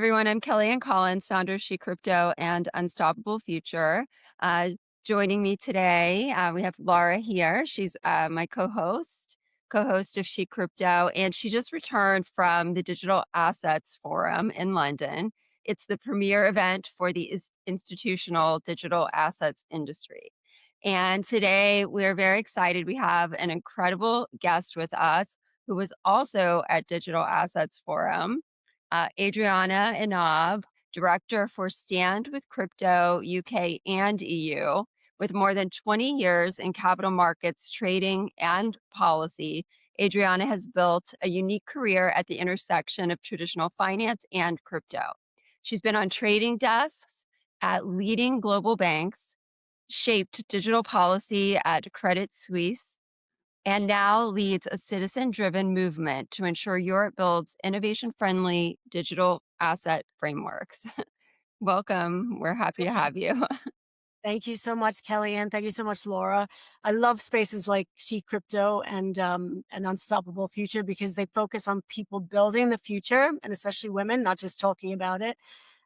everyone. I'm Kellyanne Collins, founder of She Crypto and Unstoppable Future. Uh, Joining me today, we have Laura here. She's my co-host of She Crypto, and she just returned from the Digital Assets Forum in London. It's the premier event for the institutional digital assets industry. And today we're very excited. We have an incredible guest with us who was also at Digital Assets Forum. Adriana Ennab, director for Stand with Crypto UK and EU, with more than 20 years in capital markets, trading, and policy. Adriana has built a unique career at the intersection of traditional finance and crypto. She's been on trading desks at leading global banks, shaped digital policy at Credit Suisse, and now leads a citizen-driven movement to ensure Europe builds innovation-friendly digital asset frameworks. Welcome. We're happy to have you. Thank you so much, Kellyanne. Thank you so much, Laura. I love spaces like She Crypto and Unstoppable Future because they focus on people building the future, and especially women, not just talking about it.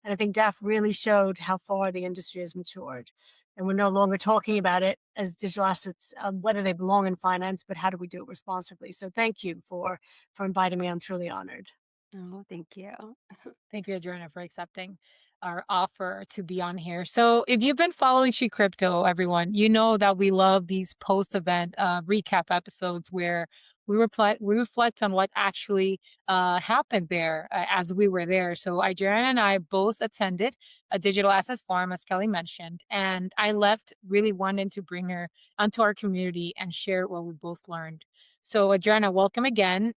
And I think DAF really showed how far the industry has matured. And we're no longer talking about it as digital assets, whether they belong in finance, but how do we do it responsibly? So thank you for inviting me. I'm truly honored. Oh, thank you. Thank you, Adriana, for accepting our offer to be on here. So, if you've been following She Crypto, everyone, you know that we love these post-event recap episodes where we reflect on what actually happened there as we were there. So, Adriana and I both attended a digital assets forum, as Kelly mentioned, and I left really wanting to bring her onto our community and share what we both learned. So, Adriana, welcome again.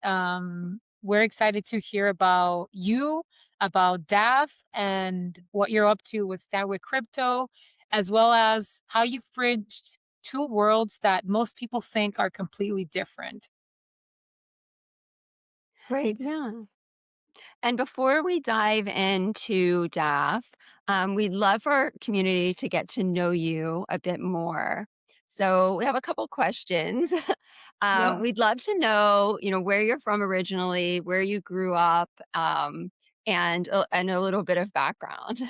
We're excited to hear about you, about DAF, and what you're up to with Stand with Crypto, as well as how you've bridged two worlds that most people think are completely different. Great. Yeah. And before we dive into DAF, we'd love for our community to get to know you a bit more. So we have a couple questions. Yeah. We'd love to know, where you're from originally, where you grew up, and a little bit of background.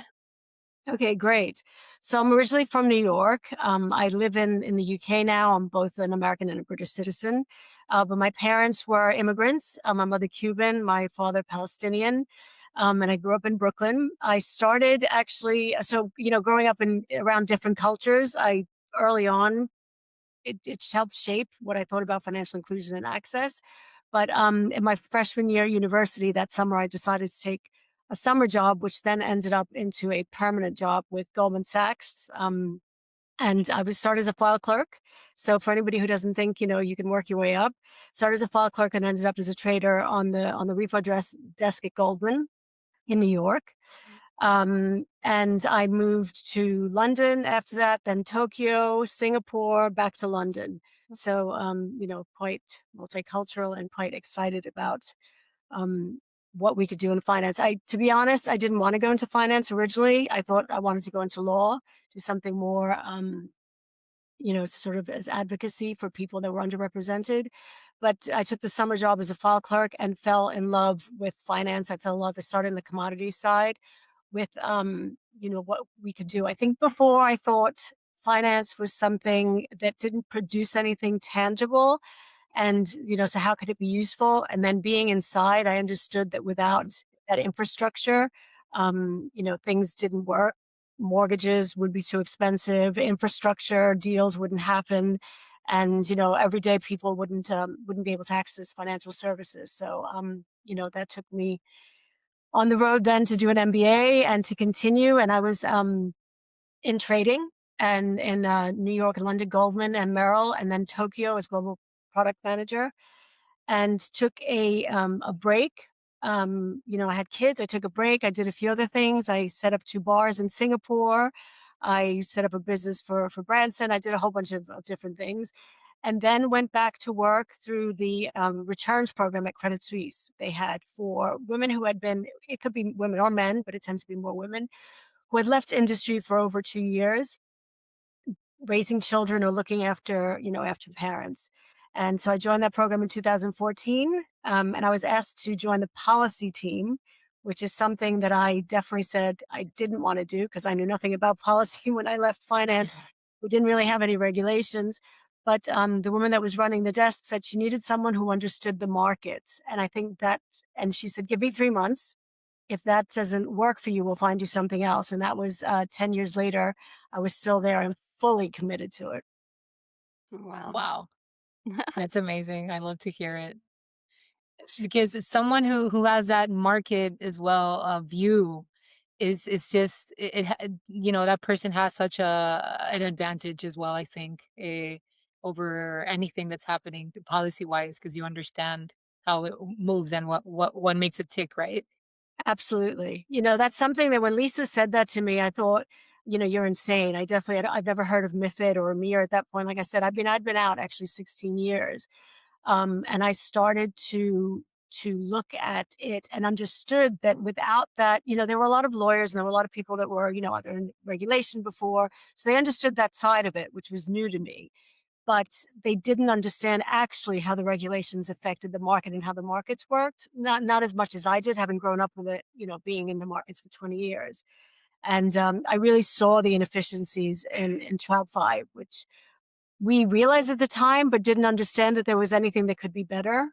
Okay, great. So I'm originally from New York. I live in the UK now. I'm both an American and a British citizen. But my parents were immigrants. My mother Cuban, my father Palestinian. And I grew up in Brooklyn. I started actually, so, growing up in around different cultures, I early on, it helped shape what I thought about financial inclusion and access. But in my freshman year at university that summer, I decided to take a summer job, which then ended up into a permanent job with Goldman Sachs. And I was started as a file clerk. So for anybody who doesn't think, you can work your way up, started as a file clerk and ended up as a trader on the repo desk at Goldman in New York. And I moved to London after that, then Tokyo, Singapore, back to London. So, quite multicultural and quite excited about um, what we could do in finance. To be honest, I didn't want to go into finance originally. I thought I wanted to go into law, do something more, sort of as advocacy for people that were underrepresented. But I took the summer job as a file clerk and fell in love with finance. I fell in love. I started in the commodities side with, what we could do. I think before I thought finance was something that didn't produce anything tangible. And, so how could it be useful? And then being inside, I understood that without that infrastructure, things didn't work. Mortgages would be too expensive. Infrastructure deals wouldn't happen. And, everyday people wouldn't be able to access financial services. So, that took me on the road then to do an MBA and to continue. And I was in trading and in New York and London, Goldman and Merrill, and then Tokyo as global product manager, and took a break. I had kids. I took a break. I did a few other things. I set up two bars in Singapore. I set up a business for Branson. I did a whole bunch of different things, and then went back to work through the returns program at Credit Suisse. They had for women who had been, it could be women or men, but it tends to be more women, who had left industry for over 2 years, raising children or looking after, after parents. And so I joined that program in 2014, and I was asked to join the policy team, which is something that I definitely said I didn't want to do because I knew nothing about policy when I left finance. We didn't really have any regulations. But the woman that was running the desk said she needed someone who understood the markets. And I think that, and she said, give me 3 months. If that doesn't work for you, we'll find you something else. And that was 10 years later. I was still there and fully committed to it. Wow. Wow, that's amazing. I love to hear it. Because it's someone who has that market as well, view is just you know, that person has such an advantage as well, I think, over anything that's happening policy wise, because you understand how it moves and what makes it tick, right? Absolutely. That's something that when Lisa said that to me, I thought, you're insane. I've never heard of MiFID or EMIR at that point. Like I said, I'd been out actually 16 years. And I started to look at it and understood that without that, there were a lot of lawyers and there were a lot of people that were, either in regulation before. So they understood that side of it, which was new to me. But they didn't understand actually how the regulations affected the market and how the markets worked. Not as much as I did, having grown up with it, being in the markets for 20 years. And I really saw the inefficiencies in TradFi, which we realized at the time, but didn't understand that there was anything that could be better.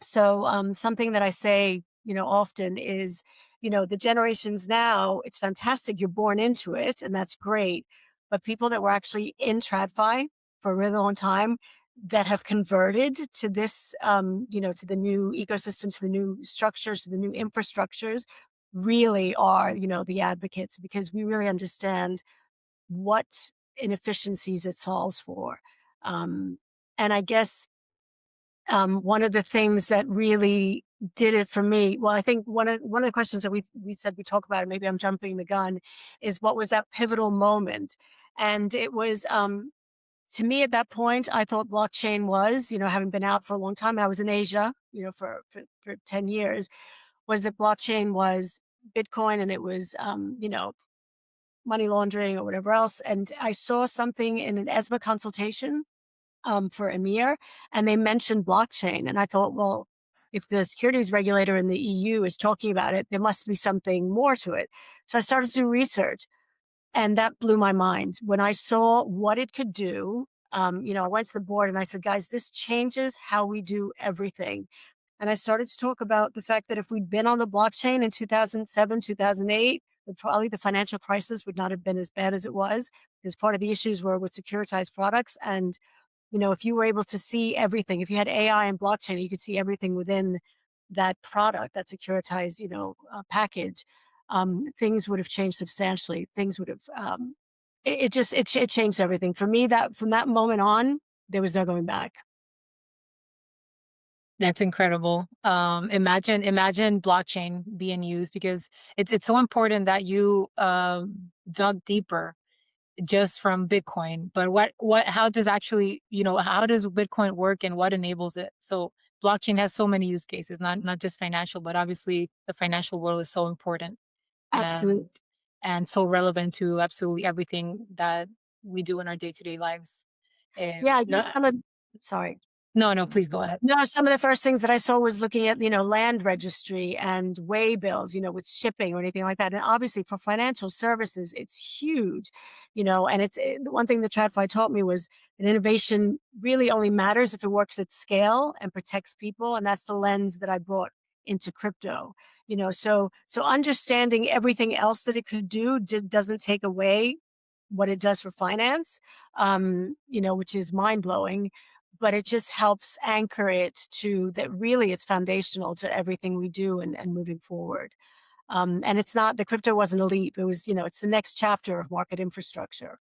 So something that I say, often is, the generations now, it's fantastic. You're born into it and that's great. But people that were actually in TradFi for a really long time that have converted to this, to the new ecosystem, to the new structures, to the new infrastructures, really are, the advocates because we really understand what inefficiencies it solves for. Um, and I guess one of the things that really did it for me, well, I think one of the questions that we said we talk about, and maybe I'm jumping the gun, is what was that pivotal moment? And it was to me at that point, I thought blockchain was, having been out for a long time, and I was in Asia, for 10 years, was that blockchain was Bitcoin and it was, money laundering or whatever else. And I saw something in an ESMA consultation for EMIR, and they mentioned blockchain. And I thought, well, if the securities regulator in the EU is talking about it, there must be something more to it. So I started to do research, and that blew my mind when I saw what it could do. I went to the board and I said, guys, this changes how we do everything. And I started to talk about the fact that if we'd been on the blockchain in 2007, 2008, probably the financial crisis would not have been as bad as it was because part of the issues were with securitized products. And if you were able to see everything, if you had AI and blockchain, you could see everything within that product, that securitized, package. Things would have changed substantially. Things would have, it changed everything for me. That from that moment on, there was no going back. That's incredible. Imagine blockchain being used because it's so important that you dug deeper just from Bitcoin. But how does actually, how does Bitcoin work and what enables it? So blockchain has so many use cases, not just financial, but obviously the financial world is so important Absolutely. and so relevant to absolutely everything that we do in our day-to-day lives. Yeah, I guess No, sorry. no, please go ahead. No, some of the first things that I saw was looking at, land registry and way bills, with shipping or anything like that. And obviously for financial services, it's huge, and the one thing that TradFi taught me was that innovation really only matters if it works at scale and protects people. And that's the lens that I brought into crypto, so understanding everything else that it could do just doesn't take away what it does for finance, which is mind blowing, but it just helps anchor it to that really it's foundational to everything we do and moving forward. And it's not, the crypto wasn't a leap. It was, it's the next chapter of market infrastructure.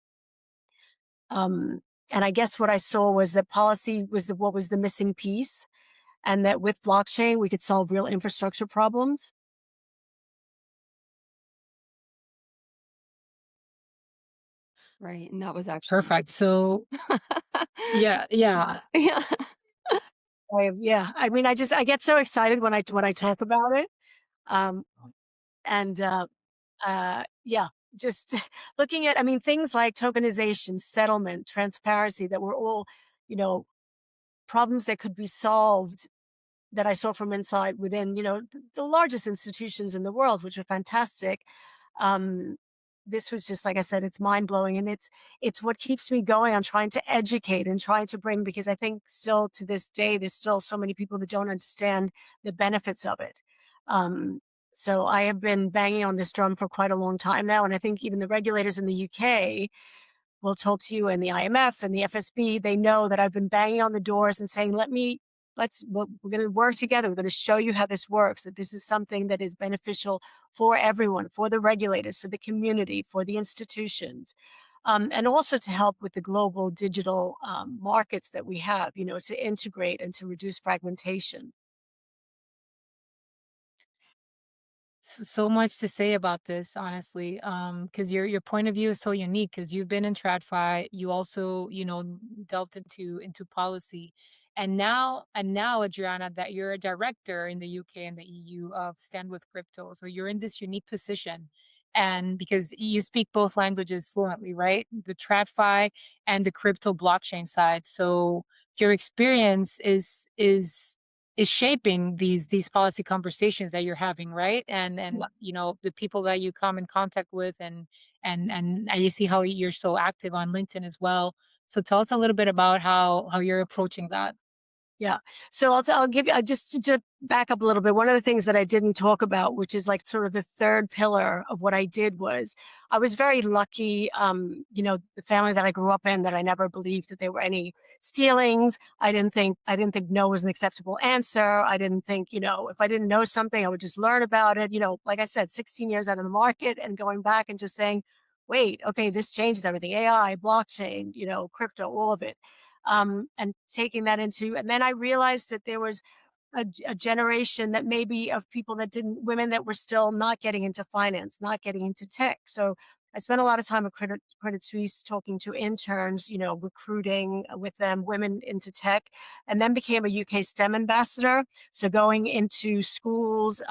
And I guess what I saw was that policy was what was the missing piece, and that with blockchain, we could solve real infrastructure problems. Right. And that was actually Perfect. So yeah. yeah. Yeah. I mean, I get so excited when I talk about it. Um, and yeah, just looking at, I mean, things like tokenization, settlement, transparency, that were all, you know, problems that could be solved that I saw from inside within, the largest institutions in the world, which are fantastic. Um, this was just, like I said, it's mind blowing, and it's what keeps me going on trying to educate and trying to bring, because I think still to this day there's still so many people that don't understand the benefits of it. Um, so I have been banging on this drum for quite a long time now, and I think even the regulators in the UK will talk to you, and the IMF and the FSB. They know that I've been banging on the doors and saying, we're going to work together. We're going to show you how this works, that this is something that is beneficial for everyone, for the regulators, for the community, for the institutions. And also to help with the global digital markets that we have, to integrate and to reduce fragmentation. So much to say about this, honestly, because your point of view is so unique, because you've been in TradFi, you also, delved into policy, and now, Adriana, that you're a director in the UK and the EU of Stand with Crypto, so you're in this unique position, and because you speak both languages fluently, right? The TradFi and the crypto blockchain side, so your experience is shaping these policy conversations that you're having, right? And the people that you come in contact with, and you see how you're so active on LinkedIn as well. So tell us a little bit about how you're approaching that. Yeah. So I'll give you, just to back up a little bit. One of the things that I didn't talk about, which is like sort of the third pillar of what I did, was I was very lucky. The family that I grew up in, that I never believed that there were any stealings. I didn't think no was an acceptable answer. I didn't think, if I didn't know something, I would just learn about it. Like I said, 16 years out of the market and going back and just saying, wait, okay, this changes everything. AI, blockchain, crypto, all of it. And taking that into, and then I realized that there was a generation that maybe of people that didn't, women that were still not getting into finance, not getting into tech. So I spent a lot of time at Credit Suisse talking to interns, recruiting with them, women into tech, and then became a UK STEM ambassador. So going into schools,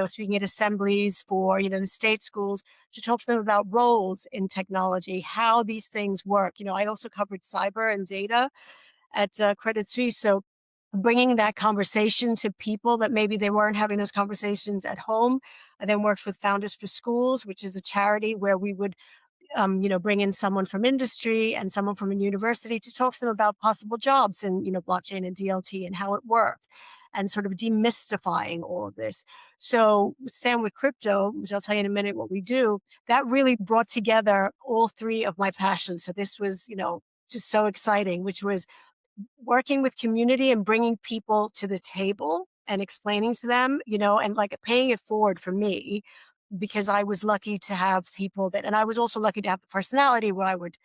speaking at assemblies for, the state schools, to talk to them about roles in technology, how these things work. I also covered cyber and data at Credit Suisse. So bringing that conversation to people that maybe they weren't having those conversations at home. I then worked with Founders for Schools, which is a charity where we would bring in someone from industry and someone from a university to talk to them about possible jobs in, blockchain and DLT and how it worked, and sort of demystifying all of this. So Stand with Crypto, which I'll tell you in a minute what we do, that really brought together all three of my passions. So this was, just so exciting, which was working with community and bringing people to the table and explaining to them, and like paying it forward for me, because I was lucky to have people that, and I was also lucky to have the personality where I would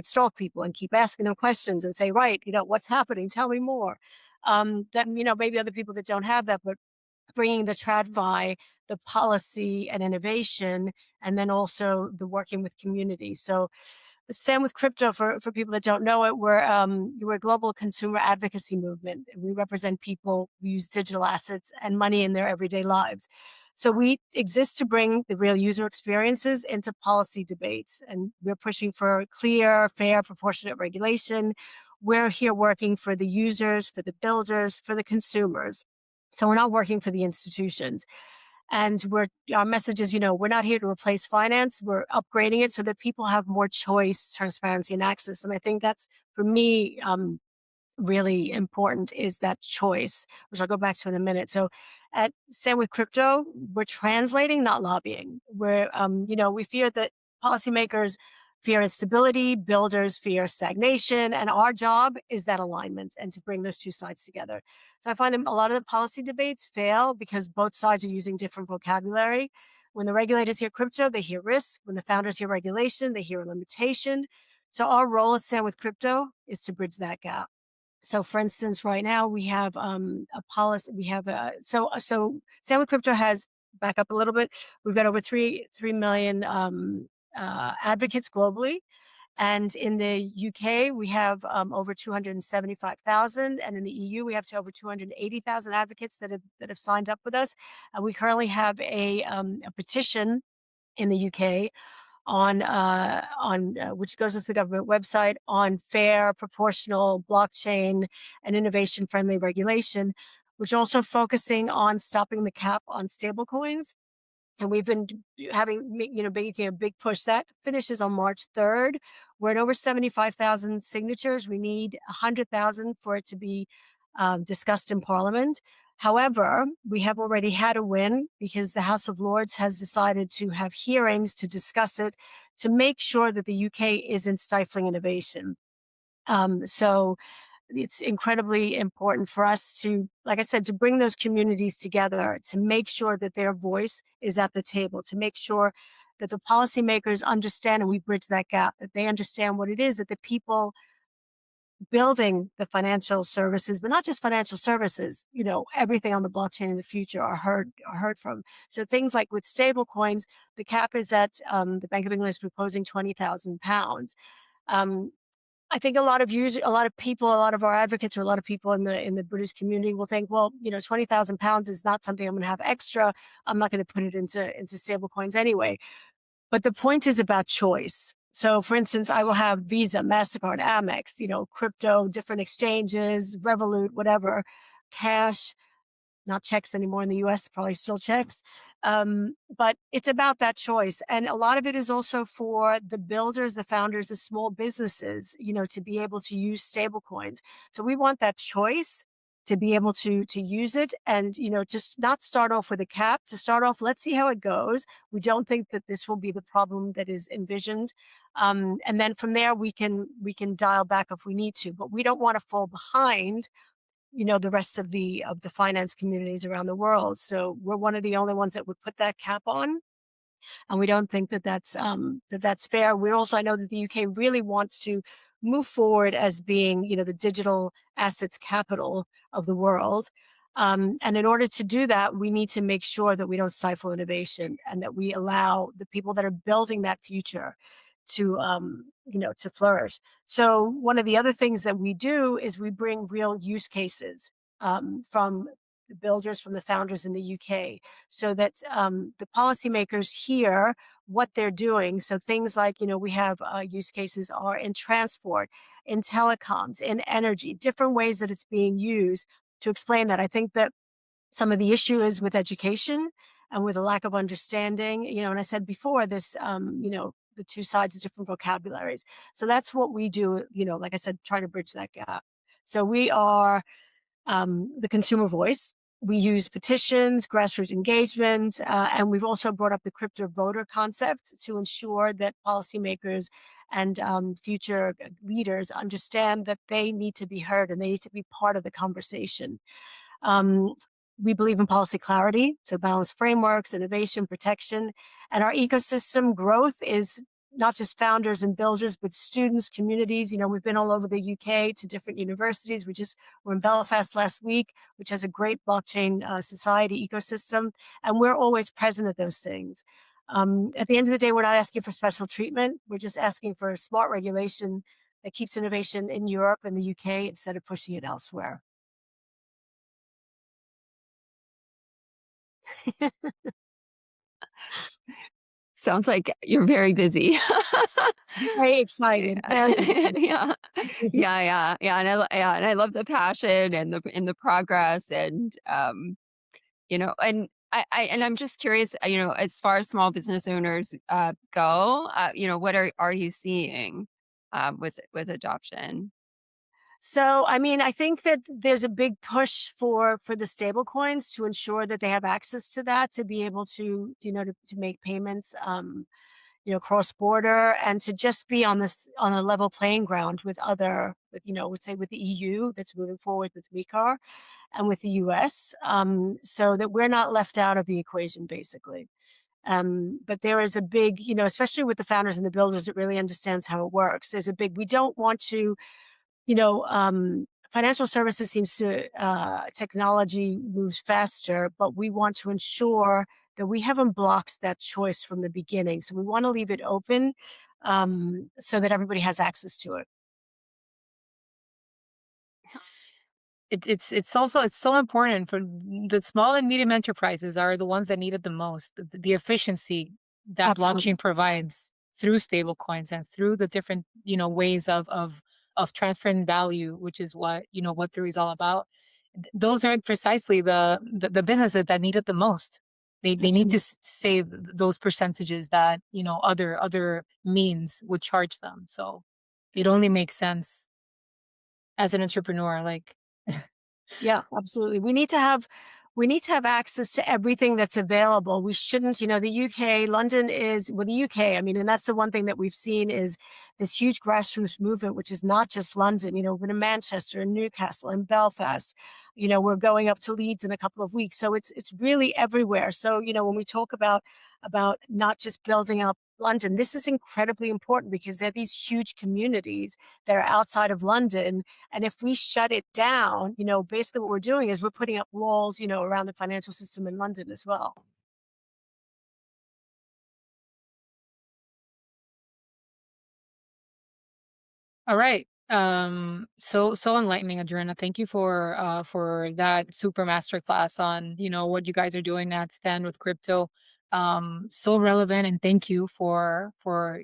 stalk people and keep asking them questions and say, right, what's happening? Tell me more. That, maybe other people that don't have that, but bringing the TradFi, the policy and innovation, and then also the working with community. So Stand with Crypto, for people that don't know it, we're a global consumer advocacy movement. We represent people who use digital assets and money in their everyday lives. So we exist to bring the real user experiences into policy debates, and we're pushing for clear, fair, proportionate regulation. We're here working for the users, for the builders, for the consumers. So we're not working for the institutions. And our message is, we're not here to replace finance. We're upgrading it so that people have more choice, transparency, and access. And I think that's, for me, really important, is that choice, which I'll go back to in a minute. So at Stand with Crypto, we're translating, not lobbying. We fear that policymakers fear instability, builders fear stagnation, and our job is that alignment and to bring those two sides together. So I find that a lot of the policy debates fail because both sides are using different vocabulary. When the regulators hear crypto, they hear risk. When the founders hear regulation, they hear a limitation. So our role at Stand with Crypto is to bridge that gap. So for instance, right now we have a policy, we have so Stand with Crypto has, back up a little bit, we've got over 3 million advocates globally. And in the UK, we have over 275,000, and in the EU, we have to over 280,000 advocates that have signed up with us. And we currently have a petition in the UK on which goes to the government website, on fair, proportional, blockchain, and innovation-friendly regulation, which also focusing on stopping the cap on stablecoins. And we've been making a big push. That finishes on March 3rd. We're at over 75,000 signatures. We need 100,000 for it to be discussed in Parliament. However, we have already had a win because the House of Lords has decided to have hearings to discuss it to make sure that the UK isn't stifling innovation. So it's incredibly important for us to, like I said, to bring those communities together, to make sure that their voice is at the table, to make sure that the policymakers understand and we bridge that gap, that they understand what it is that the people building the financial services, but not just financial services, everything on the blockchain in the future are heard from. So things like with stable coins, the cap is at the Bank of England is proposing £20,000. Um, I think a lot of users, a lot of people, a lot of our advocates, or a lot of people in the British community will think, well, £20,000 is not something I'm going to have extra. I'm not going to put it into stable coins anyway. But the point is about choice. So, for instance, I will have Visa, Mastercard, Amex, crypto, different exchanges, Revolut, whatever, cash, not checks anymore in the US, probably still checks. But it's about that choice. And a lot of it is also for the builders, the founders, the small businesses, to be able to use stable coins. So we want that choice to be able to use it and, just not start off with a cap, to start off, let's see how it goes. We don't think that this will be the problem that is envisioned. And then from there, we can dial back if we need to, but we don't want to fall behind the rest of the finance communities around the world. So we're one of the only ones that would put that cap on, and we don't think that that's fair. We also, I know that the UK really wants to move forward as being the digital assets capital of the world. And in order to do that, we need to make sure that we don't stifle innovation and that we allow the people that are building that future to flourish. So one of the other things that we do is we bring real use cases from the builders, from the founders in the UK, so that the policymakers hear what they're doing. So things like, we have use cases are in transport, in telecoms, in energy, different ways that it's being used to explain that. I think that some of the issue is with education and with a lack of understanding, and I said before this, the two sides of different vocabularies. So that's what we do, like I said, try to bridge that gap. So we are the consumer voice. We use petitions, grassroots engagement, and we've also brought up the crypto voter concept to ensure that policymakers and future leaders understand that they need to be heard and they need to be part of the conversation. Um, we believe in policy clarity, so balance frameworks, innovation, protection, and our ecosystem growth is not just founders and builders, but students, communities. We've been all over the UK to different universities. We're in Belfast last week, which has a great blockchain society ecosystem, and we're always present at those things. At the end of the day, we're not asking for special treatment. We're just asking for smart regulation that keeps innovation in Europe and the UK instead of pushing it elsewhere. Sounds like you're very busy. Very excited, very excited. Yeah. Yeah, and I love the passion and the progress and, and I'm just curious, as far as small business owners, go, what are you seeing, with adoption? So, I mean, I think that there's a big push for the stable coins to ensure that they have access to that, to be able to make payments, cross border, and to just be on a level playing ground with would say with the EU that's moving forward with MiCAR and with the US, so that we're not left out of the equation, basically. But there is a big, especially with the founders and the builders that really understands how it works. We don't want to, financial services seems to, technology moves faster, but we want to ensure that we haven't blocked that choice from the beginning. So we want to leave it open, so that everybody has access to it. It's so important for the small and medium enterprises are the ones that need it the most. The efficiency that Absolutely. blockchain provides through stable coins and through the different, ways of transferring value, which is what Web3 is all about. those are precisely the businesses that need it the most. They need to save those percentages that, you know, other means would charge them. So it only makes sense as an entrepreneur. Like, Yeah, absolutely. We need to have access to everything that's available. We shouldn't, you know, the UK, London is, well, the UK, I mean, and that's the one thing that we've seen is this huge grassroots movement, which is not just London. You know, we're in Manchester and Newcastle and Belfast. You know, we're going up to Leeds in a couple of weeks. So it's really everywhere. So, you know, when we talk about not just building up London, this is incredibly important because there are these huge communities that are outside of London, and if we shut it down, you know, basically what we're doing is we're putting up walls, you know, around the financial system in London as well. all right. So enlightening, Adriana. Thank you for that super master class on, you know, what you guys are doing at Stand with Crypto. So relevant, and thank you for,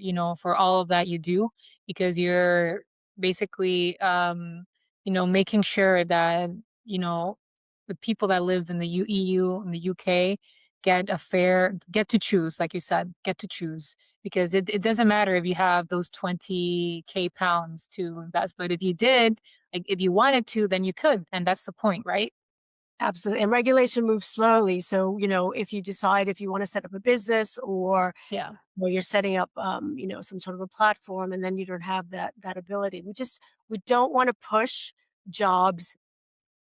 you know, for all of that you do, because you're basically, you know, making sure that, you know, the people that live in the EU and the UK get to choose, like you said, get to choose, because it doesn't matter if you have those 20K pounds to invest, but if you did, like if you wanted to, then you could, and that's the point, right? Absolutely. And regulation moves slowly. So, you know, if you decide if you want to set up a business Yeah. or you're setting up you know, some sort of a platform and then you don't have that ability. We don't want to push jobs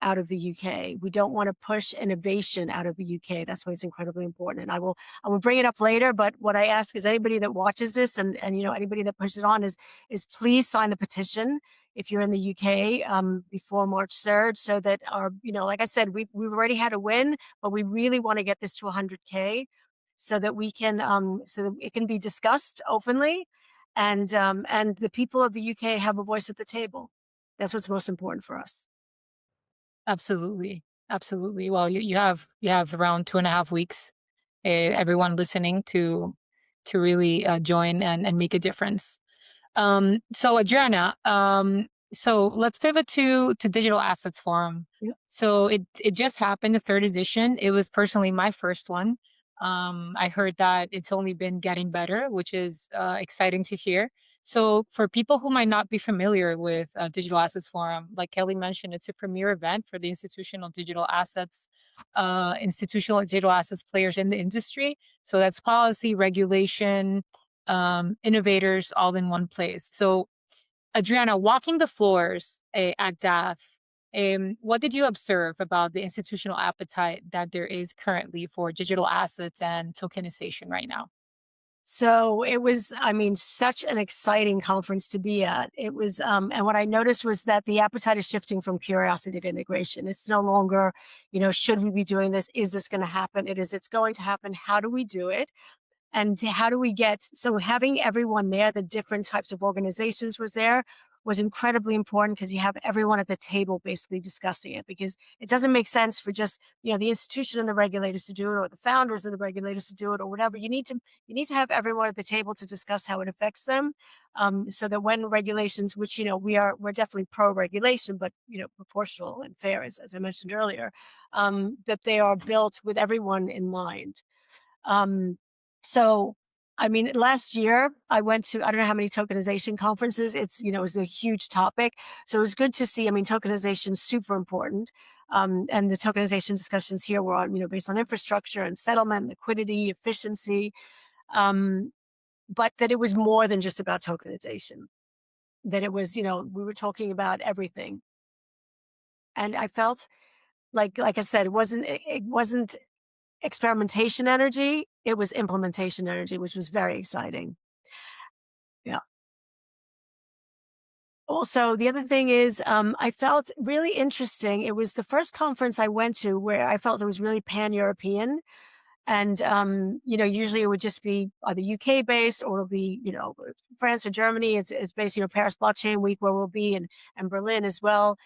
out of the UK. We don't want to push innovation out of the UK. That's why it's incredibly important. And I will bring it up later. But what I ask is anybody that watches this and you know anybody that pushes it on is please sign the petition if you're in the UK before March 3rd, so that our, you know, like I said, we've already had a win, but we really want to get this to 100K so that we can so that it can be discussed openly, and the people of the UK have a voice at the table. That's what's most important for us. Absolutely. Absolutely. Well, you have around 2.5 weeks, everyone listening to really join and make a difference. So Adriana, so let's pivot to Digital Assets Forum. Yep. So it just happened, the third edition. It was personally my first one. I heard that it's only been getting better, which is exciting to hear. So for people who might not be familiar with Digital Assets Forum, like Kelly mentioned, it's a premier event for the institutional digital assets players in the industry. So that's policy, regulation, innovators all in one place. So, Adriana, walking the floors at DAF, what did you observe about the institutional appetite that there is currently for digital assets and tokenization right now? So it was, I mean, such an exciting conference to be at. It was, and what I noticed was that the appetite is shifting from curiosity to integration. It's no longer, you know, should we be doing this? Is this going to happen? It's going to happen. How do we do it? And how do we get, so having everyone there, the different types of organizations was there, was incredibly important because you have everyone at the table basically discussing it, because it doesn't make sense for just, you know, the institution and the regulators to do it, or the founders and the regulators to do it, or whatever. You need to have everyone at the table to discuss how it affects them, so that when regulations, which, you know, we're definitely pro regulation, but, you know, proportional and fair, as I mentioned earlier, that they are built with everyone in mind. Um, so, I mean, last year I went to, I don't know how many tokenization conferences. It's, you know, it was a huge topic. So it was good to see. I mean, tokenization is super important. And the tokenization discussions here were on, you know, based on infrastructure and settlement, liquidity, efficiency. But that it was more than just about tokenization, that it was, you know, we were talking about everything. And I felt like I said, it wasn't experimentation energy, it was implementation energy, which was very exciting. Yeah. Also, the other thing is, I felt really interesting. It was the first conference I went to where I felt it was really pan-European. And, you know, usually it would just be either UK based or it'll be, you know, France or Germany. It's based, you know, Paris Blockchain Week where we'll be, and Berlin as well.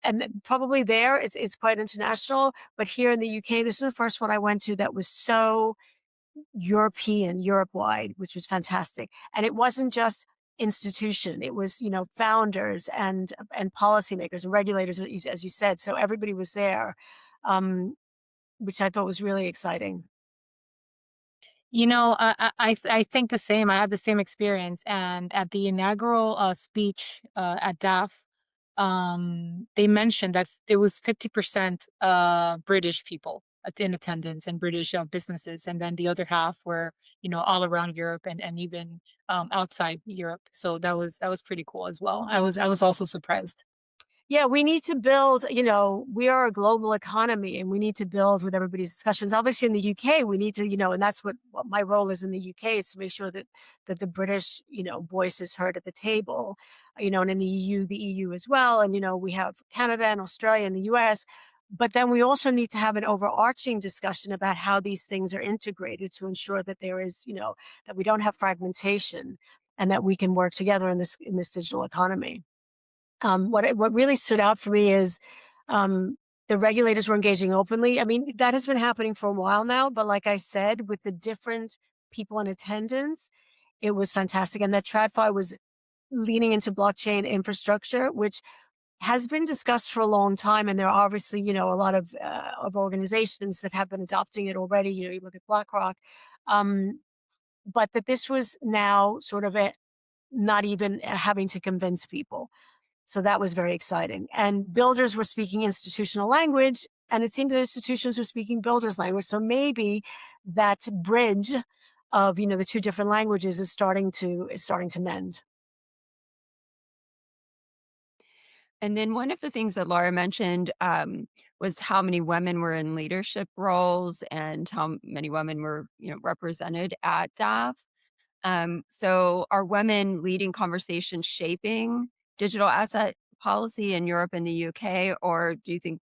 And probably there it's quite international, but here in the UK, this is the first one I went to that was so Europe wide, which was fantastic. And it wasn't just institution. It was, founders and policymakers and regulators, as you said. So everybody was there, um, which I thought was really exciting. I think the same. I had the same experience, and at the inaugural speech at DAF, they mentioned that there was 50% British people in attendance and British businesses, and then the other half were all around Europe and even outside Europe. So that was pretty cool as well. I was also surprised. Yeah, we need to build, we are a global economy and we need to build with everybody's discussions. Obviously in the UK, we need to, and that's what my role is in the UK, is to make sure that the British, voice is heard at the table, and in the EU as well. And, we have Canada and Australia and the US. But then we also need to have an overarching discussion about how these things are integrated to ensure that there is, that we don't have fragmentation and that we can work together in this digital economy. What really stood out for me is the regulators were engaging openly. I mean, that has been happening for a while now, but like I said, with the different people in attendance, it was fantastic. And that TradFi was leaning into blockchain infrastructure, which has been discussed for a long time. And there are obviously, a lot of organizations that have been adopting it already. You look at BlackRock, um, but that this was now sort of not even having to convince people. So that was very exciting. And builders were speaking institutional language, and it seemed that institutions were speaking builders language. So maybe that bridge of, the two different languages is starting to mend. And then one of the things that Laura mentioned was how many women were in leadership roles and how many women were, represented at DAF. So are women leading conversations shaping digital asset policy in Europe and the UK, or do you think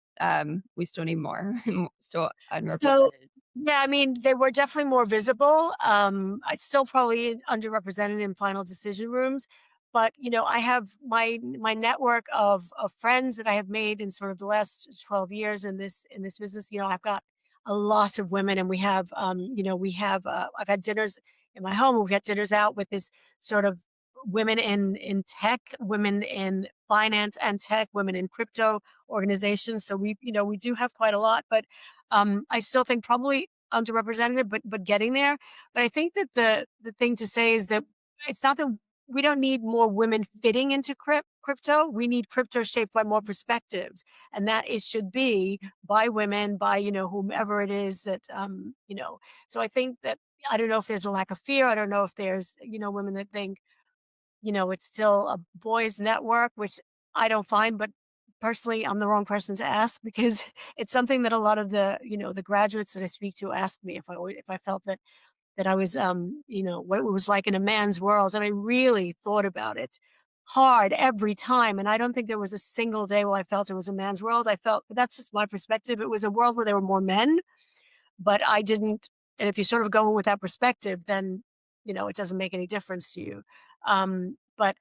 we still need more, still So, unrepresented? yeah, I mean, they were definitely more visible. I still probably underrepresented in final decision rooms, but I have my network of friends that I have made in sort of the last 12 years in this business. I've got a lot of women, and we have I've had dinners in my home. We've had dinners out with this sort of women in tech, women in finance and tech, women in crypto organizations. So we do have quite a lot, but I still think probably underrepresented, but getting there. But I think that the thing to say is that it's not that we don't need more women fitting into crypto. We need crypto shaped by more perspectives, and that it should be by women, by whomever it is that. So I think that I don't know if there's a lack of fear. I don't know if there's women that think it's still a boys' network, which I don't find, but personally, I'm the wrong person to ask because it's something that a lot of the graduates that I speak to ask me if I felt that I was, what it was like in a man's world. And I really thought about it hard every time. And I don't think there was a single day where I felt it was a man's world. I felt, but that's just my perspective. It was a world where there were more men, but I didn't. And if you sort of go in with that perspective, then, it doesn't make any difference to you. But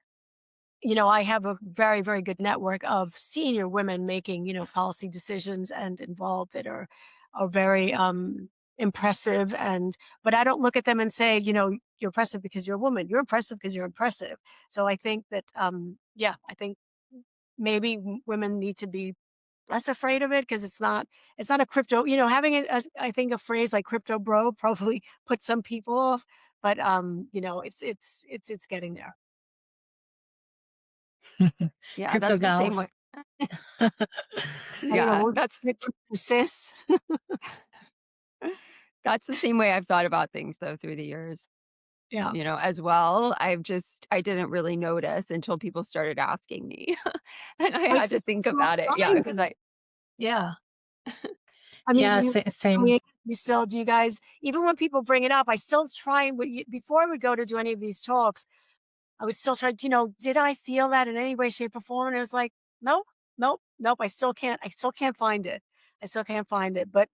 I have a very, very good network of senior women making, policy decisions and involved that are very impressive. But I don't look at them and say, you're impressive because you're a woman. You're impressive because you're impressive. So I think that, yeah, I think maybe women need to be less afraid of it because it's not a crypto, having it as I think a phrase like crypto bro probably puts some people off, but it's getting there. Yeah, Crypto that's the same gals. way. I don't know, Yeah, we're cis. that's the same way I've thought about things though through the years. Yeah. As well. I didn't really notice until people started asking me, and I I had see to think a long about it. Yeah, time because 'cause I yeah. I mean, Yeah, same. do you guys even when people bring it up, I still try before I would go to do any of these talks, I would still try, did I feel that in any way, shape, or form? And it was like, nope, nope, nope. I still can't find it. I still can't find it. But,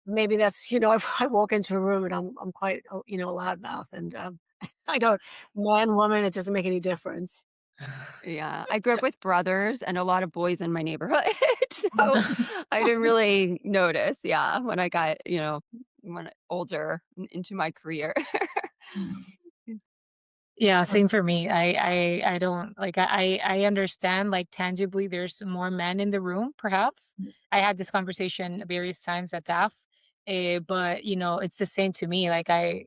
maybe that's, if I walk into a room and I'm quite, a loudmouth and, I don't, man, woman, it doesn't make any difference. yeah, I grew up with brothers and a lot of boys in my neighborhood, so I didn't really notice, yeah, when I got, when older into my career. Yeah, same for me. I don't like I understand like tangibly there's more men in the room, perhaps. I had this conversation various times at DAF, but you know, it's the same to me. Like I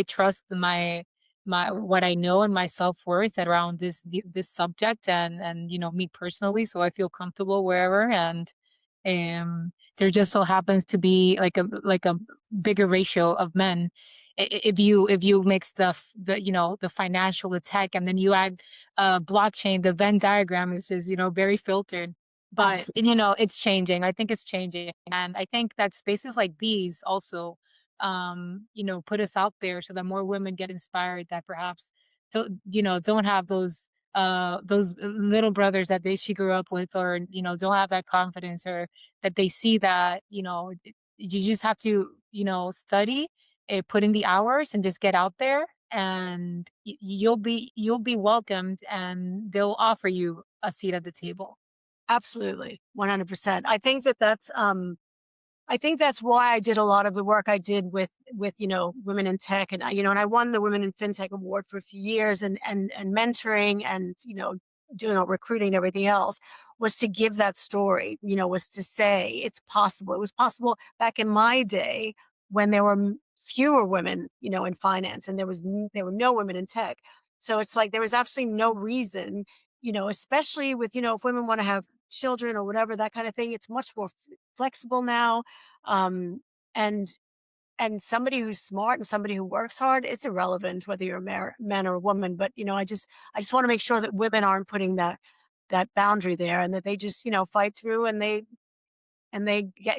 trust my what I know and my self-worth around this subject and you know, me personally, so I feel comfortable wherever and there just so happens to be like a bigger ratio of men if you mix the you know the financial, the tech, and then you add blockchain, the Venn diagram is just you know very filtered. But Absolutely. you know it's changing. I think it's changing, and I think that spaces like these also, you know, put us out there so that more women get inspired that perhaps don't you know don't have those little brothers that she grew up with, or you know don't have that confidence, or that they see that you know you just have to you know study, put in the hours and just get out there and you'll be welcomed and they'll offer you a seat at the table. Absolutely. 100%. I think that's why I did a lot of the work I did with you know women in tech, and you know, and I won the Women in FinTech award for a few years, and mentoring, and you know doing all recruiting and everything else, was to give that story. You know, was to say it's possible. It was possible back in my day when there were fewer women, you know, in finance, and there were no women in tech. So it's like there was absolutely no reason, you know, especially with you know if women want to have children or whatever that kind of thing. It's much more flexible now, um, and somebody who's smart and somebody who works hard, it's irrelevant whether you're a man or a woman. But you know, I just want to make sure that women aren't putting that boundary there, and that they just you know fight through, and they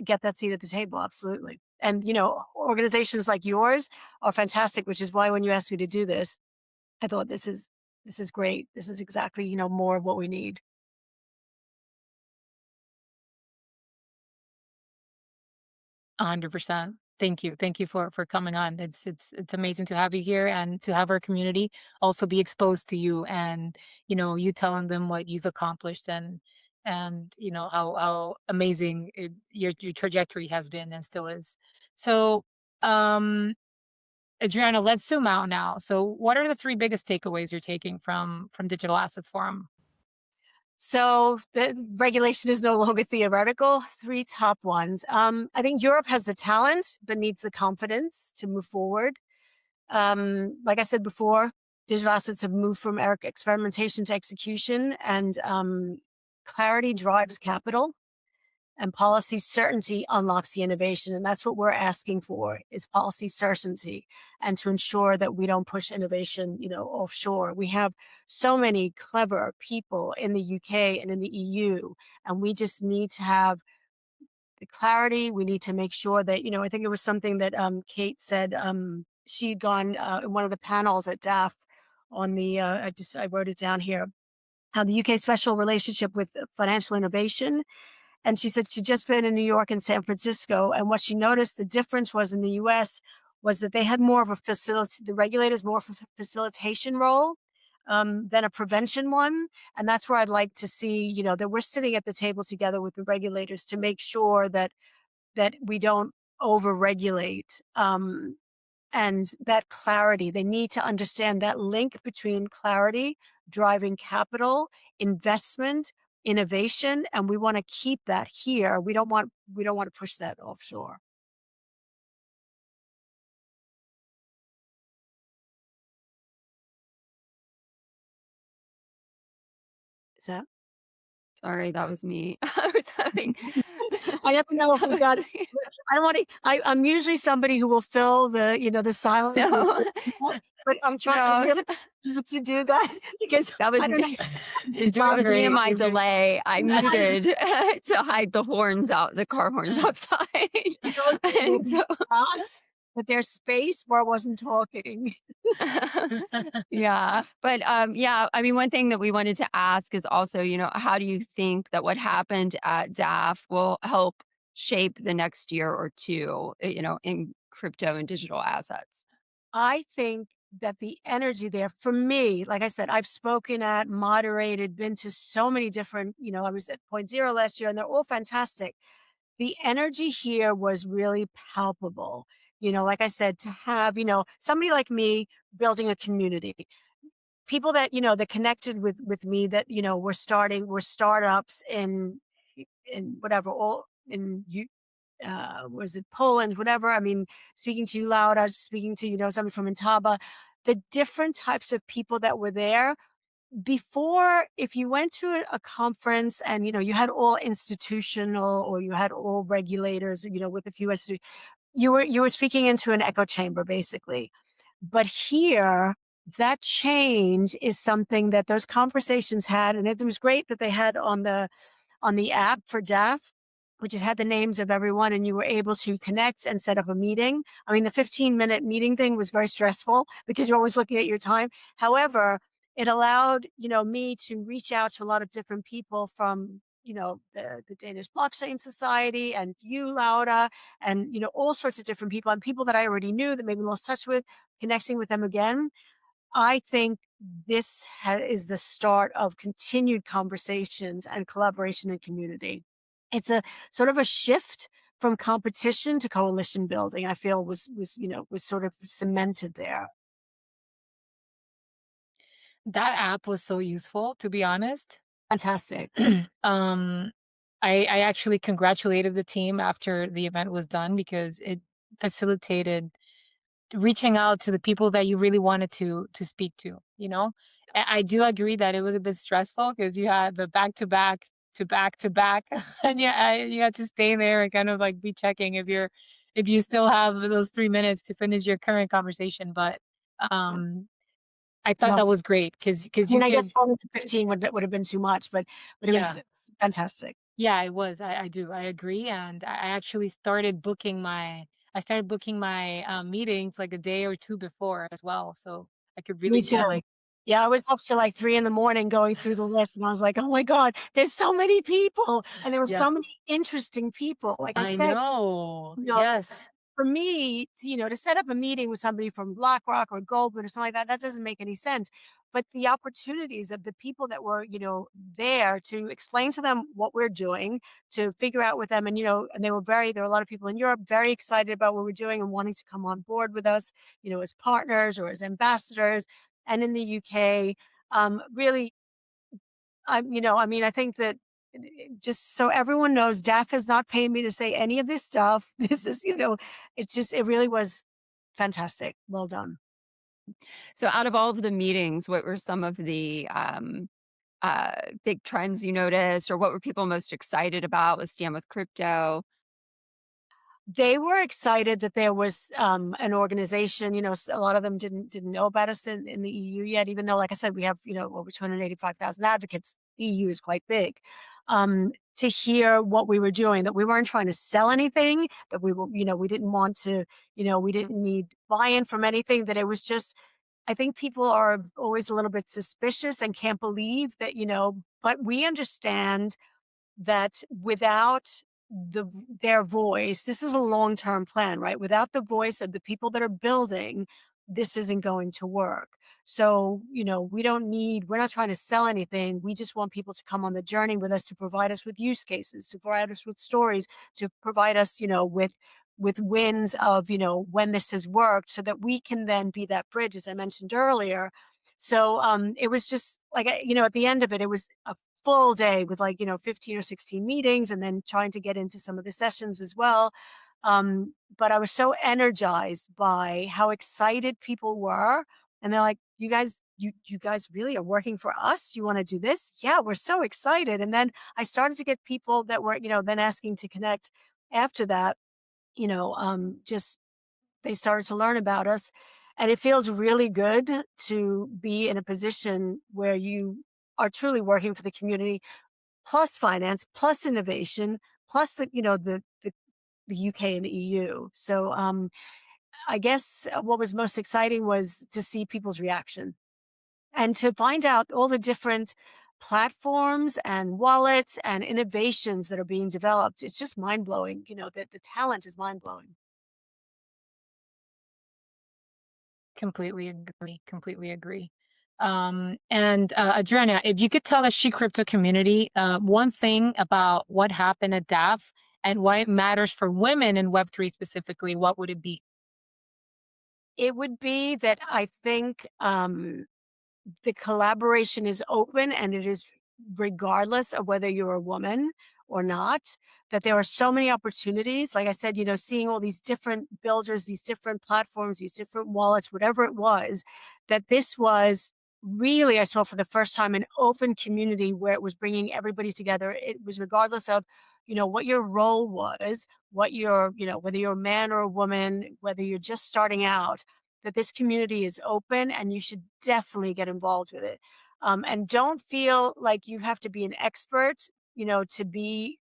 get that seat at the table. Absolutely. And you know, organizations like yours are fantastic, which is why when you asked me to do this, I thought this is great. This is exactly you know more of what we need. 100%. Thank you. Thank you for coming on. It's amazing to have you here and to have our community also be exposed to you and you know you telling them what you've accomplished and you know how amazing your trajectory has been and still is. So, um Adriana, let's zoom out now. So, what are the three biggest takeaways you're taking from Digital Assets Forum? So the regulation is no longer theoretical. Three top ones. I think Europe has the talent, but needs the confidence to move forward. Like I said before, digital assets have moved from experimentation to execution, and clarity drives capital, and policy certainty unlocks the innovation. And that's what we're asking for, is policy certainty, and to ensure that we don't push innovation you know offshore. We have so many clever people in the UK and in the EU, and we just need to have the clarity. We need to make sure that you know, I think it was something that Kate said, she'd gone in one of the panels at DAF on the I wrote it down here, how the UK special relationship with financial innovation. And she said she'd just been in New York and San Francisco. And what she noticed the difference was in the US was that they had more of a the regulators more of a facilitation role than a prevention one. And that's where I'd like to see, you know, that we're sitting at the table together with the regulators to make sure that we don't over regulate. And that clarity, they need to understand that link between clarity, driving capital, investment, innovation, and we want to keep that here. We don't want to push that offshore. Is that? Sorry, that was me. I was having I never know if that we was got. me. I don't want to. I'm usually somebody who will fill the you know the silence with, No, but I'm trying to no, really to do that because that was I don't me. know. You're That doing was me and great. my delay. I muted to hide the horns out, the car horns outside. I know it's And moving so fast, but there's space where I wasn't talking. yeah, but, yeah, I mean, one thing that we wanted to ask is also, you know, how do you think that what happened at DAF will help shape the next year or 2, you know, in crypto and digital assets? I think that the energy there for me, like I said, I've spoken at, moderated, been to so many different, you know, I was at Point Zero last year and they're all fantastic. The energy here was really palpable. like I said, to have, somebody like me building a community, people that, that connected with me that, were startups in whatever, all in you, was it Poland, whatever. I mean, speaking to you, Laura, speaking to, somebody from Intaba, the different types of people that were there before. If you went to a conference and, you had all institutional or you had all regulators, with a few institutions, you were speaking into an echo chamber, basically. But here, that change is something that those conversations had, and it was great that they had on the app for deaf, which it had the names of everyone, and you were able to connect and set up a meeting. I mean, the 15-minute meeting thing was very stressful because you're always looking at your time. However, it allowed, me to reach out to a lot of different people from, the Danish Blockchain Society and you, Laura, and, all sorts of different people and people that I already knew that maybe lost touch with, connecting with them again. I think this is the start of continued conversations and collaboration and community. It's a sort of a shift from competition to coalition building. I feel was sort of cemented there. That app was so useful, to be honest. Fantastic. um, I actually congratulated the team after the event was done because it facilitated reaching out to the people that you really wanted to speak to, you know? I do agree that it was a bit stressful because you had the back to back to back to back and yeah, you had to stay there and kind of like be checking if you still have those 3 minutes to finish your current conversation. But um I thought No, that was great I because mean, you I guess could 12 to 15 would have been too much, but yeah. it was fantastic. Yeah, it was. I do. I agree. And I actually started booking my meetings like a day or two before as well. So I could Me really too. get like, Yeah, I was up till like 3 in the morning going through the list, and I was like, "Oh my god, there's so many people, and there were yeah, so many interesting people." Like I I said, know. you know, Yes. for me, to set up a meeting with somebody from BlackRock or Goldman or something like that, that doesn't make any sense. But the opportunities of the people that were, there to explain to them what we're doing, to figure out with them, and and there were a lot of people in Europe very excited about what we're doing and wanting to come on board with us, as partners or as ambassadors, and in the UK, really, I mean, I think that just so everyone knows, DAF has not paid me to say any of this stuff. This is, it really was fantastic. Well done. So out of all of the meetings, what were some of the big trends you noticed, or what were people most excited about with Stand with Crypto? They were excited that there was an organization. A lot of them didn't know about us in the EU yet, even though, like I said, we have over 285,000 advocates. The EU is quite big. To hear what we were doing, that we weren't trying to sell anything, that we were, we didn't want to, we didn't need buy-in from anything. That it was just, I think people are always a little bit suspicious and can't believe that, but we understand that without their voice, this is a long-term plan, right? Without the voice of the people that are building, this isn't going to work. So, we're not trying to sell anything. We just want people to come on the journey with us, to provide us with use cases, to provide us with stories, to provide us, with wins of, when this has worked, so that we can then be that bridge, as I mentioned earlier. So it was just like, at the end of it, it was a full day with, like, 15 or 16 meetings, and then trying to get into some of the sessions as well. But I was so energized by how excited people were. And they're like, you guys really are working for us? You want to do this? Yeah, we're so excited. And then I started to get people that were, then asking to connect after that, just they started to learn about us. And it feels really good to be in a position where you are truly working for the community, plus finance, plus innovation, plus the UK and the EU. So I guess what was most exciting was to see people's reaction and to find out all the different platforms and wallets and innovations that are being developed. It's just mind blowing. That the talent is mind blowing. Completely agree. Completely agree. And Adriana, if you could tell the She Crypto community one thing about what happened at DAF and why it matters for women in Web3 specifically, what would it be? It would be that I think the collaboration is open and it is regardless of whether you're a woman or not, that there are so many opportunities. Like I said, seeing all these different builders, these different platforms, these different wallets, whatever it was, that this was really, I saw for the first time, an open community where it was bringing everybody together. It was regardless of, what your role was, what your, whether you're a man or a woman, whether you're just starting out, that this community is open and you should definitely get involved with it. And don't feel like you have to be an expert, to be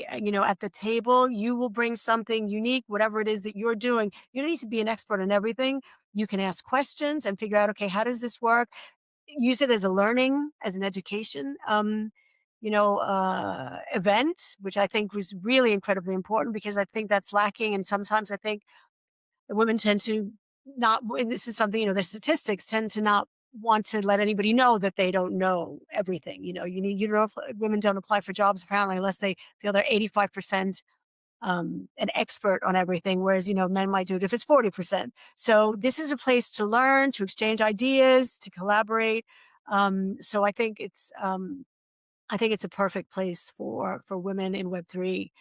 at the table. You will bring something unique, whatever it is that you're doing. You don't need to be an expert in everything. You can ask questions and figure out, okay, how does this work? Use it as a learning, as an education, event, which I think was really incredibly important because I think that's lacking. And sometimes I think women tend to not, and this is something, the statistics tend to not want to let anybody know that they don't know everything. Women don't apply for jobs apparently unless they feel they're 85% an expert on everything, whereas, men might do it if it's 40%. So this is a place to learn, to exchange ideas, to collaborate. So I think it's a perfect place for women in Web3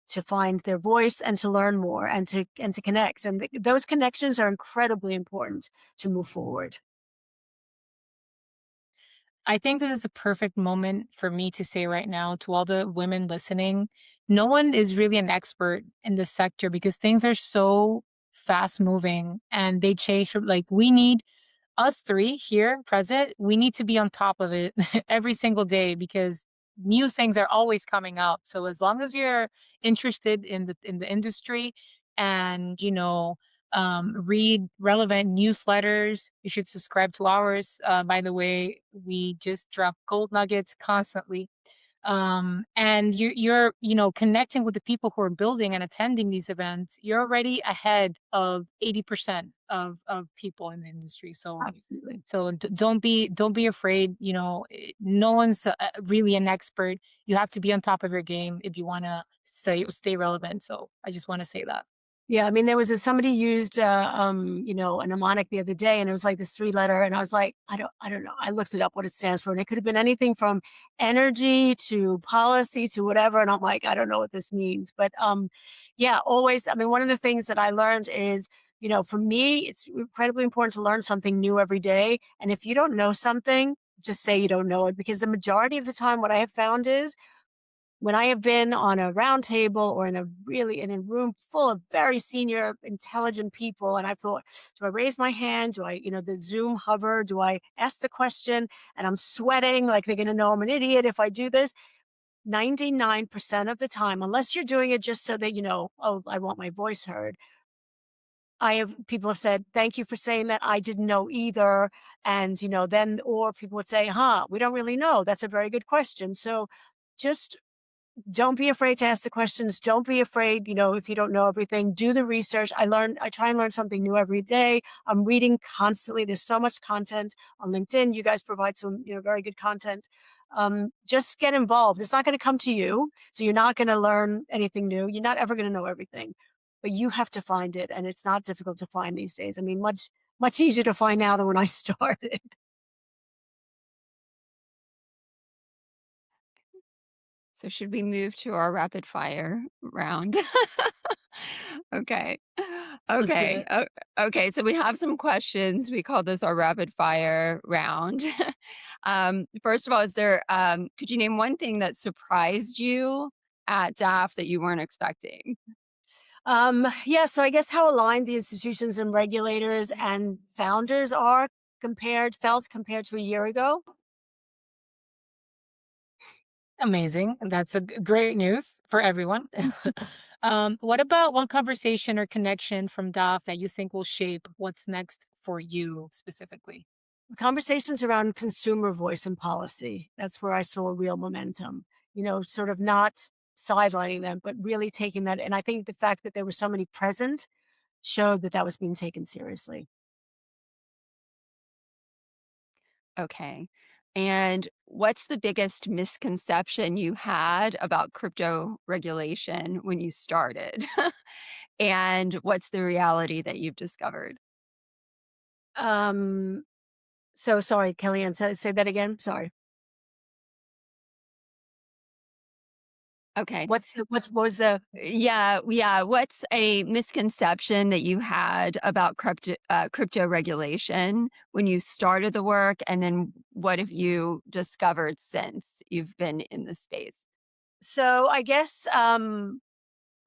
to find their voice and to learn more and to connect. And those connections are incredibly important to move forward. I think this is a perfect moment for me to say right now to all the women listening, no one is really an expert in this sector because things are so fast moving and they change from like we need us three here present, we need to be on top of it every single day because new things are always coming out. So as long as you're interested in the industry and read relevant newsletters, you should subscribe to ours. By the way, we just drop gold nuggets constantly, and you're connecting with the people who are building and attending these events. You're already ahead of 80% of people in the industry. So Absolutely. don't be afraid. No one's really an expert. You have to be on top of your game if you want to stay relevant. So I just want to say that. Yeah, I mean, there was somebody used, a mnemonic the other day, and it was like this three-letter, and I was like, I don't know. I looked it up what it stands for, and it could have been anything from energy to policy to whatever. And I'm like, I don't know what this means, but yeah, always. I mean, one of the things that I learned is, for me, it's incredibly important to learn something new every day. And if you don't know something, just say you don't know it, because the majority of the time, what I have found is when I have been on a round table or in a room full of very senior, intelligent people, and I thought, do I raise my hand? Do I, the Zoom hover? Do I ask the question? And I'm sweating like they're going to know I'm an idiot if I do this. 99% of the time, unless you're doing it just so that, oh, I want my voice heard. People have said, thank you for saying that. I didn't know either. And, then, or people would say, we don't really know. That's a very good question. So just don't be afraid to ask the questions. Don't be afraid, if you don't know everything, do the research. I try and learn something new every day. I'm reading constantly. There's so much content on LinkedIn. You guys provide some, very good content. Just get involved. It's not going to come to you. So you're not going to learn anything new. You're not ever going to know everything, but you have to find it. And it's not difficult to find these days. I mean, much, much easier to find now than when I started. So should we move to our rapid fire round? Okay. Let's do Okay. it. Okay. So we have some questions. We call this our rapid fire round. First of all, could you name one thing that surprised you at DAF that you weren't expecting? Yeah, so I guess how aligned the institutions and regulators and founders are compared to a year ago. Amazing. That's great news for everyone. What about one conversation or connection from DAF that you think will shape what's next for you specifically? Conversations around consumer voice and policy. That's where I saw real momentum, sort of not sidelining them, but really taking that. And I think the fact that there were so many present showed that that was being taken seriously. Okay. And what's the biggest misconception you had about crypto regulation when you started? And what's the reality that you've discovered? Um, so sorry, Kellyanne, say that again. Sorry. Okay. What was the Yeah. What's a misconception that you had about crypto regulation when you started the work, and then what have you discovered since you've been in the space? so I guess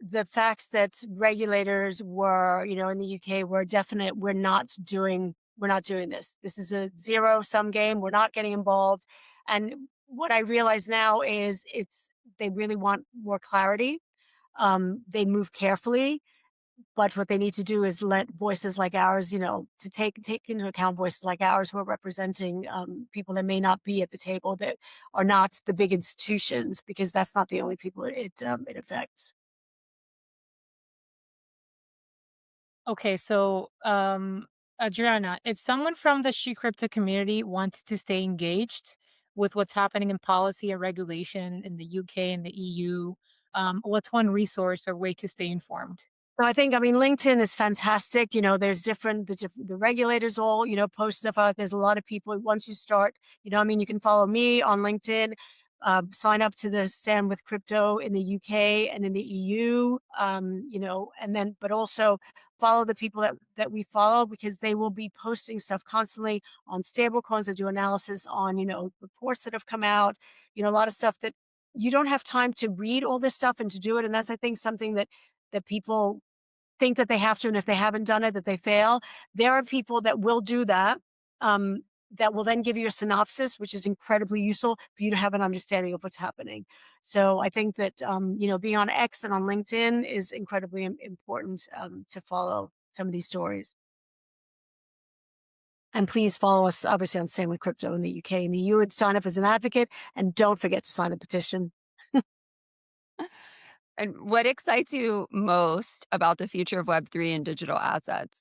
the facts that regulators were, in the UK were definite. We're not doing this. This is a zero sum game. We're not getting involved. And what I realize now is they really want more clarity. They move carefully, but what they need to do is let voices like ours, to take into account voices like ours who are representing people that may not be at the table, that are not the big institutions, because that's not the only people it affects. Okay, so Adriana, if someone from the She Crypto community wanted to stay engaged with what's happening in policy and regulation in the UK and the EU, what's one resource or way to stay informed? So I mean, LinkedIn is fantastic. There's the regulators all, post stuff out. There's a lot of people. Once you start, I mean, you can follow me on LinkedIn, sign up to the Stand with Crypto in the UK and in the EU, and then, but also follow the people that we follow, because they will be posting stuff constantly on stablecoins. They do analysis on, reports that have come out, a lot of stuff that you don't have time to read all this stuff and to do it. And that's, I think, something that people think that they have to, and if they haven't done it, that they fail. There are people that will do that, that will then give you a synopsis, which is incredibly useful for you to have an understanding of what's happening. So I think that, being on X and on LinkedIn is incredibly important, to follow some of these stories. And please follow us, obviously, on Stand with Crypto in the UK and the EU, and sign up as an advocate. And don't forget to sign a petition. And what excites you most about the future of Web3 and digital assets?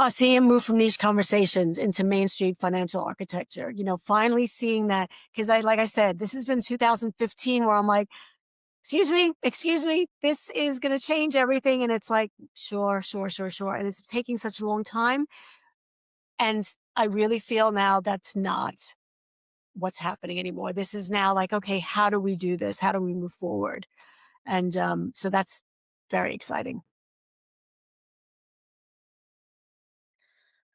Seeing him move from niche conversations into Main Street financial architecture, finally seeing that, because like I said, this has been 2015 where I'm like, excuse me, this is going to change everything. And it's like, sure, sure, sure, sure. And it's taking such a long time. And I really feel now that's not what's happening anymore. This is now like, okay, how do we do this? How do we move forward? And so that's very exciting.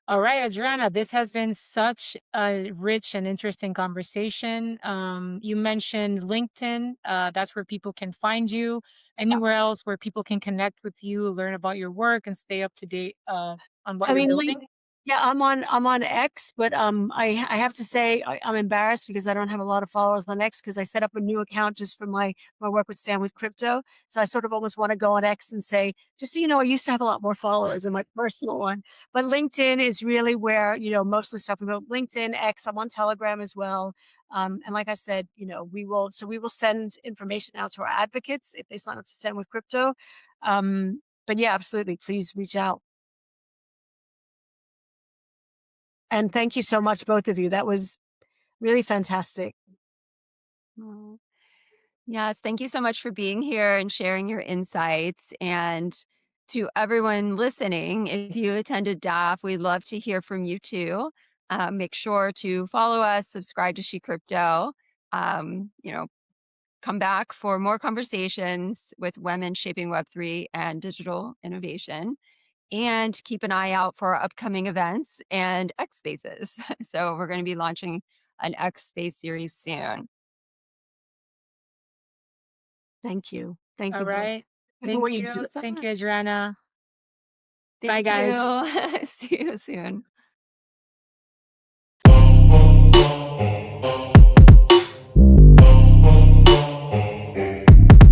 All right, Adriana, this has been such a rich and interesting conversation. You mentioned LinkedIn. That's where people can find you. Anywhere else where people can connect with you, learn about your work, and stay up to date on what I you're mean, building? yeah, I'm on X, but I have to say I'm embarrassed because I don't have a lot of followers on X, because I set up a new account just for my work with Stand with Crypto. So I sort of almost want to go on X and say, just so you know, I used to have a lot more followers in my personal one, but LinkedIn is really where, most of the stuff about LinkedIn, X. I'm on Telegram as well. And like I said, we will send information out to our advocates if they sign up to Stand with Crypto. But yeah, absolutely, please reach out. And thank you so much, both of you. That was really fantastic. Oh, yes, thank you so much for being here and sharing your insights. And to everyone listening, if you attended DAF, we'd love to hear from you too. Make sure to follow us, subscribe to She Crypto. Um, you know, Come back for more conversations with women shaping Web3 and digital innovation. And keep an eye out for our upcoming events and X Spaces. So we're going to be launching an X Space series soon. Thank you. Thank All you both. right. And for Thank what you you. do. Thank you, Adriana. Bye, Thank guys. you. See you soon.